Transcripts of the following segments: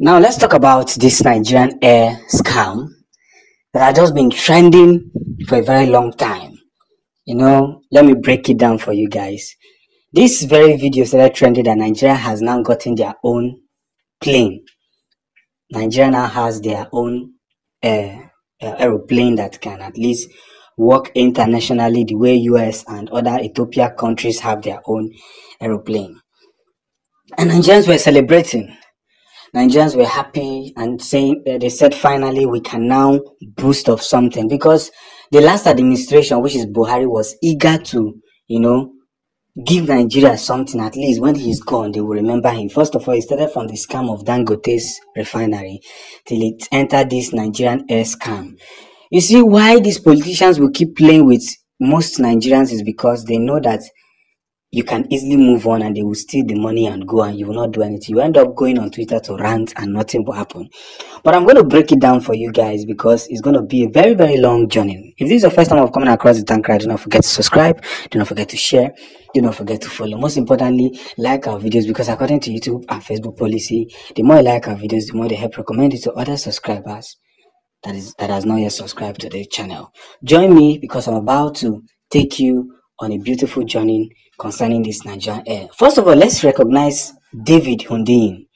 Now let's talk about this Nigerian air scam that has just been trending for a very long time. Let me break it down for you guys. This very video started trending that Nigeria has now gotten their own plane. Nigeria now has their own aeroplane that can at least work internationally the way US and other Ethiopia countries have their own aeroplane. And Nigerians were celebrating. Nigerians were happy and saying they said finally we can now boost of something, because the last administration, which is Buhari, was eager to give Nigeria something. At least when he's gone, they will remember him. First of all, it started from the scam of Dangote's refinery till it entered this Nigerian air scam. You see, why these politicians will keep playing with most Nigerians is because they know that you can easily move on and they will steal the money and go, and you will not do anything. You end up going on Twitter to rant and nothing will happen. But I'm going to break it down for you guys because it's going to be a very, very long journey. If this is your first time of coming across the Tank Ride, do not forget to subscribe. Do not forget to share. Do not forget to follow. Most importantly, like our videos, because according to YouTube and Facebook policy, the more you like our videos, the more they help recommend it to other subscribers that has not yet subscribed to the channel. Join me because I'm about to take you on a beautiful journey concerning this Nigerian air. First of all, let's recognize David Hundeyin.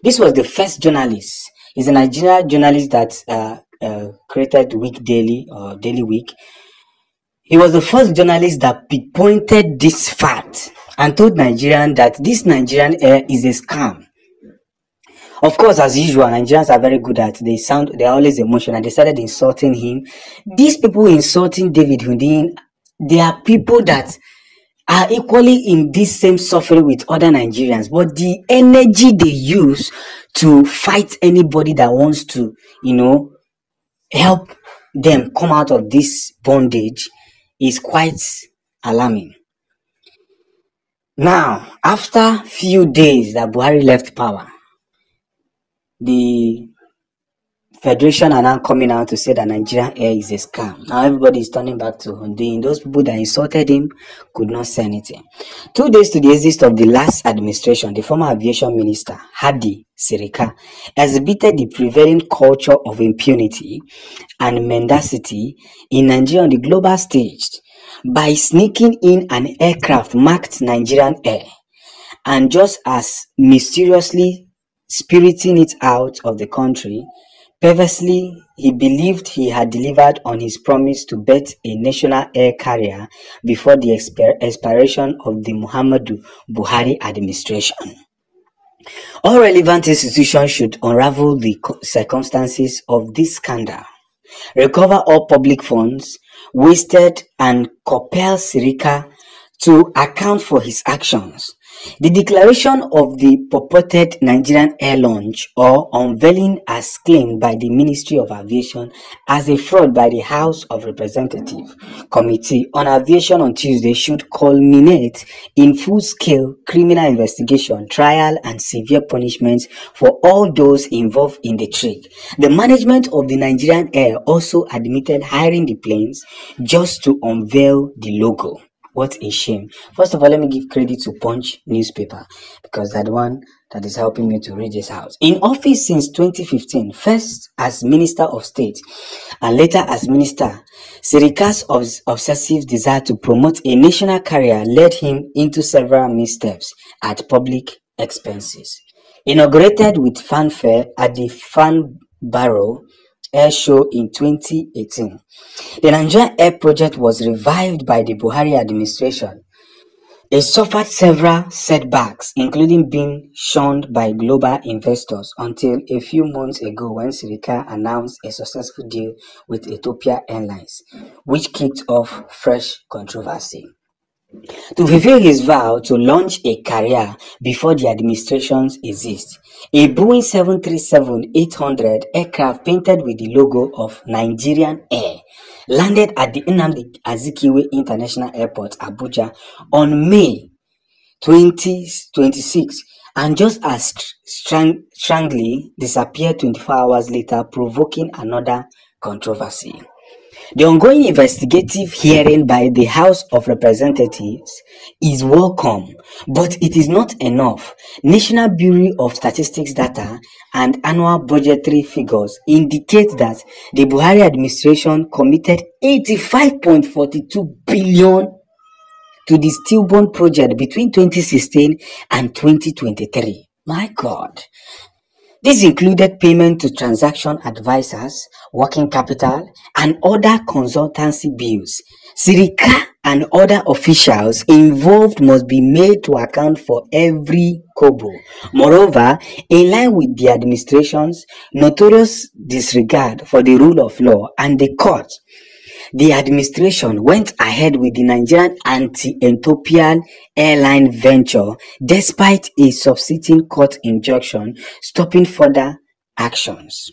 This was the first journalist. He's a Nigerian journalist that created Week Daily or Daily Week. He was the first journalist that pinpointed this fact and told Nigerians that this Nigerian air is a scam. Of course, as usual, Nigerians are very good at they're always emotional. They started insulting him. These people insulting David Hundeyin, they are people that are equally in this same suffering with other Nigerians, but the energy they use to fight anybody that wants to, help them come out of this bondage is quite alarming. Now, after few days that Buhari left power, the Federation are now coming out to say that Nigerian air is a scam. Now everybody is turning back to Hundeyin. Those people that insulted him could not say anything. 2 days to the exit of the last administration, the former aviation minister, Hadi Sirika, exhibited the prevailing culture of impunity and mendacity in Nigeria on the global stage by sneaking in an aircraft marked Nigerian air and just as mysteriously spiriting it out of the country. Perversely, he believed he had delivered on his promise to bet a national air carrier before the expiration of the Muhammadu Buhari administration. All relevant institutions should unravel the circumstances of this scandal, recover all public funds wasted, and compel Sirika to account for his actions. The declaration of the purported Nigerian air launch or unveiling as claimed by the Ministry of Aviation as a fraud by the House of Representatives Committee on Aviation on Tuesday should culminate in full-scale criminal investigation, trial, and severe punishments for all those involved in the trade. The management of the Nigerian air also admitted hiring the planes just to unveil the logo. What a shame. First of all, let me give credit to Punch newspaper because they're the one that is helping me to read this out. In office since 2015, first as Minister of State and later as Minister, Sirika's obsessive desire to promote a national carrier led him into several missteps at public expenses. Inaugurated with fanfare at the Farnborough Air Show in 2018. The Nigerian Air project was revived by the Buhari administration. It suffered several setbacks, including being shunned by global investors until a few months ago when Sirika announced a successful deal with Ethiopia Airlines, which kicked off fresh controversy. To fulfill his vow to launch a carrier before the administration's exist, a Boeing 737-800 aircraft painted with the logo of Nigerian Air landed at the Nnamdi Azikiwe International Airport, Abuja, on May 2026, and just as strangely disappeared 24 hours later, provoking another controversy. The ongoing investigative hearing by the House of Representatives is welcome, but it is not enough. National Bureau of Statistics data and annual budgetary figures indicate that the Buhari administration committed 85.42 billion to the stillborn project between 2016 and 2023. My God. This included payment to transaction advisors, working capital, and other consultancy bills. Sirika and other officials involved must be made to account for every kobo. Moreover, in line with the administration's notorious disregard for the rule of law and the court, the administration went ahead with the Nigerian anti-Ethiopian airline venture despite a subsequent court injunction stopping further actions.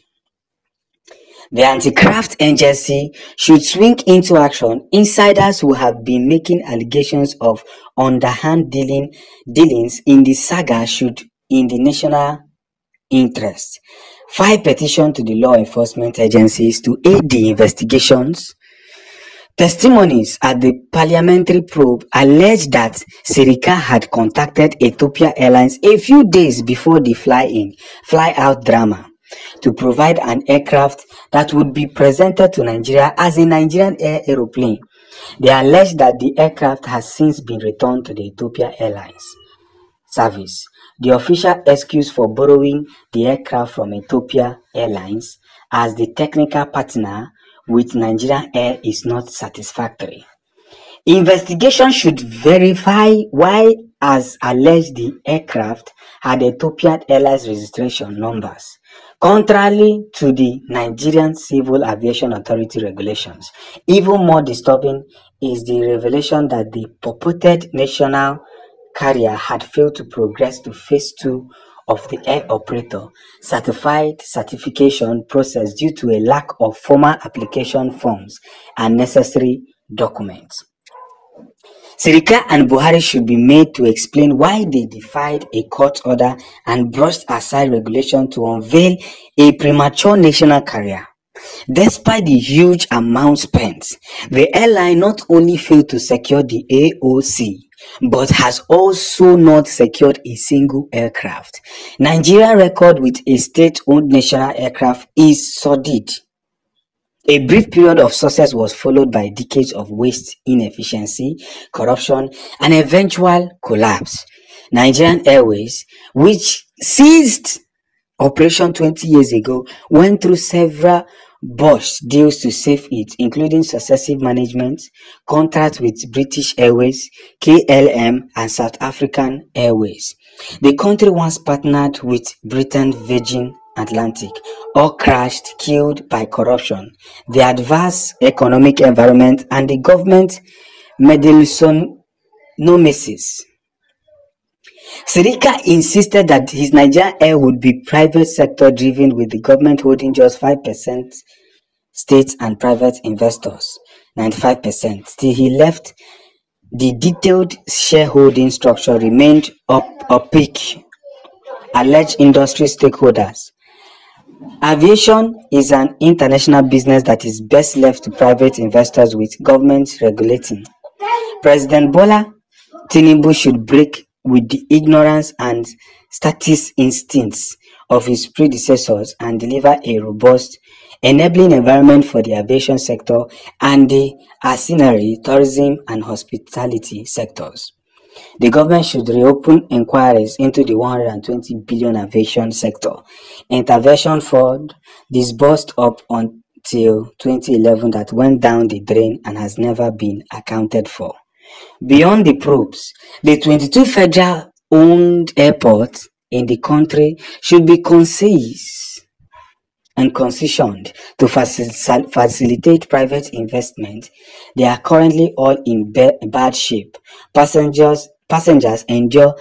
The anti-graft agency should swing into action. Insiders who have been making allegations of underhand dealings in the saga should, in the national interest, file petition to the law enforcement agencies to aid the investigations. Testimonies at the parliamentary probe alleged that Sirika had contacted Ethiopia Airlines a few days before the fly-out drama to provide an aircraft that would be presented to Nigeria as a Nigerian Air aeroplane. They alleged that the aircraft has since been returned to the Ethiopia Airlines service. The official excuse for borrowing the aircraft from Ethiopia Airlines as the technical partner with Nigerian Air is not satisfactory. Investigation should verify why, as alleged, the aircraft had Ethiopian Airlines registration numbers, contrary to the Nigerian Civil Aviation Authority regulations. Even more disturbing is the revelation that the purported national carrier had failed to progress to phase 2 of the air operator certification process due to a lack of formal application forms and necessary documents. Sirika and Buhari should be made to explain why they defied a court order and brushed aside regulation to unveil a premature national carrier. Despite the huge amount spent, the airline not only failed to secure the AOC, but has also not secured a single aircraft. Nigeria's record with a state-owned national aircraft is sordid. A brief period of success was followed by decades of waste, inefficiency, corruption, and eventual collapse. Nigerian Airways, which ceased operation 20 years ago, went through several botched deals to save it, including successive management, contracts with British Airways, KLM, and South African Airways. The country once partnered with Britain Virgin Atlantic, all crashed, killed by corruption, the adverse economic environment, and the government meddlesomesis. Sirika insisted that his Nigerian Air would be private sector driven, with the government holding just 5%, state and private investors 95%. Till he left, the detailed shareholding structure remained opaque. Alleged industry stakeholders. Aviation is an international business that is best left to private investors with government regulating. President Bola Tinubu should break with the ignorance and status instincts of his predecessors and deliver a robust, enabling environment for the aviation sector and the ancillary, tourism, and hospitality sectors. The government should reopen inquiries into the 120 billion aviation sector intervention fund disbursed up until 2011 that went down the drain and has never been accounted for. Beyond the probes, the 22 federal-owned airports in the country should be concise and concessioned to facilitate private investment. They are currently all in bad shape. Passengers endure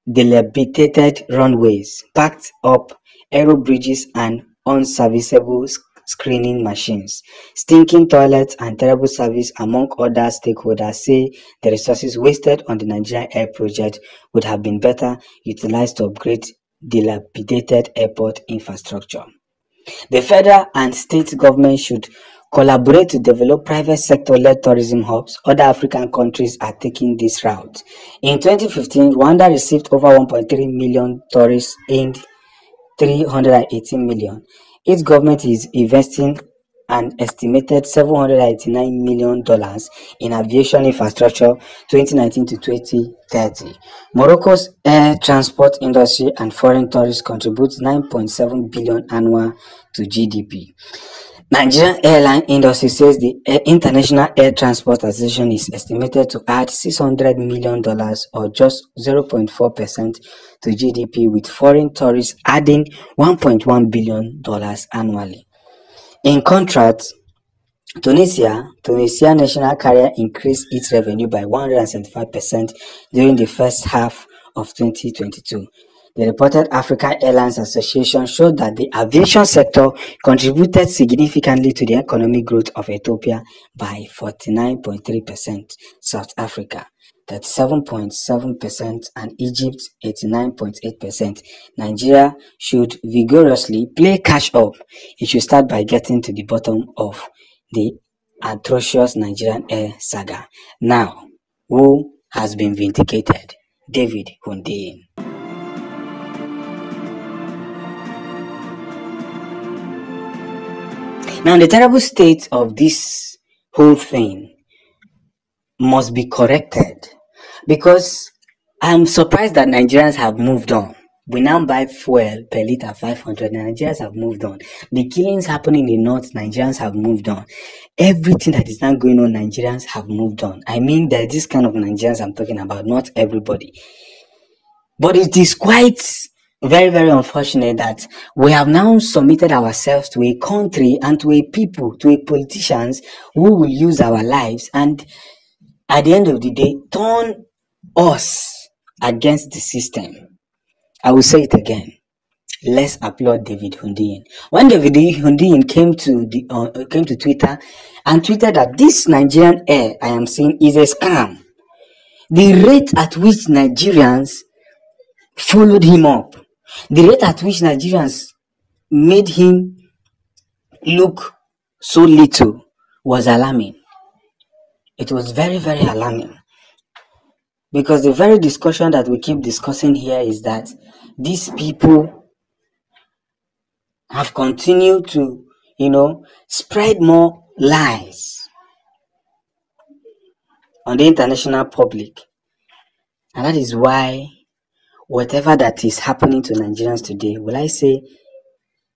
dilapidated runways, packed up aero bridges, and unserviceable screening machines. Stinking toilets and terrible service, among other stakeholders, say the resources wasted on the Nigerian Air project would have been better utilized to upgrade dilapidated airport infrastructure. The federal and state government should collaborate to develop private sector-led tourism hubs. Other African countries are taking this route. In 2015, Rwanda received over 1.3 million tourists and 318 million. Its government is investing an estimated $789 million in aviation infrastructure 2019 to 2030. Morocco's air transport industry and foreign tourists contribute 9.7 billion annual to GDP. Nigerian airline industry says the International Air Transport Association is estimated to add $600 million or just 0.4% to GDP, with foreign tourists adding $1.1 billion annually. In contrast, Tunisia national carrier increased its revenue by 175% during the first half of 2022. The reported African Airlines Association showed that the aviation sector contributed significantly to the economic growth of Ethiopia by 49.3%, South Africa 37.7%, and Egypt 89.8%. Nigeria should vigorously play catch up. It should start by getting to the bottom of the atrocious Nigerian air saga. Now, who has been vindicated? David Hundeyin. Now, the terrible state of this whole thing must be corrected, because I'm surprised that Nigerians have moved on. We now buy fuel per liter 500. Nigerians have moved on. The killings happening in the north, Nigerians have moved on. Everything that is now going on, Nigerians have moved on. I mean, there's this kind of Nigerians I'm talking about, not everybody. But it is quite very, very unfortunate that we have now submitted ourselves to a country and to a people, to a politicians who will use our lives and at the end of the day turn us against the system. I will say it again. Let's applaud David Hundeyin. When David Hundeyin came to Twitter and tweeted that this Nigerian air I am seeing is a scam, the rate at which Nigerians followed him up, the rate at which Nigerians made him look so little was alarming. It was very, very alarming. Because the very discussion that we keep discussing here is that these people have continued to, spread more lies on the international public. And that is why whatever that is happening to Nigerians today,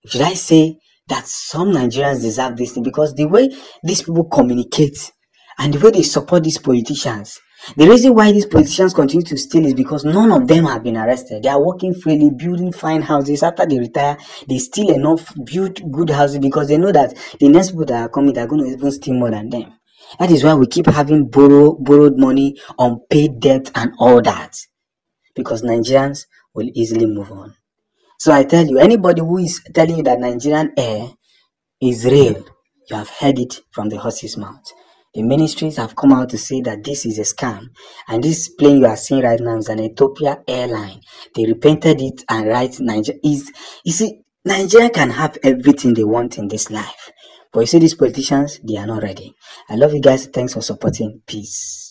should I say that some Nigerians deserve this thing? Because the way these people communicate and the way they support these politicians, the reason why these politicians continue to steal is because none of them have been arrested. They are working freely, building fine houses. After they retire, they steal enough, build good houses, because they know that the next people that are coming, they're going to even steal more than them. That is why we keep having borrowed money, unpaid debt, and all that. Because Nigerians will easily move on. So I tell you, anybody who is telling you that Nigerian air is real, you have heard it from the horse's mouth. The ministries have come out to say that this is a scam, and this plane you are seeing right now is an Ethiopia airline. They repainted it and write Nigeria. You see, Nigeria can have everything they want in this life, but you see these politicians, they are not ready. I love you guys. Thanks for supporting. Peace.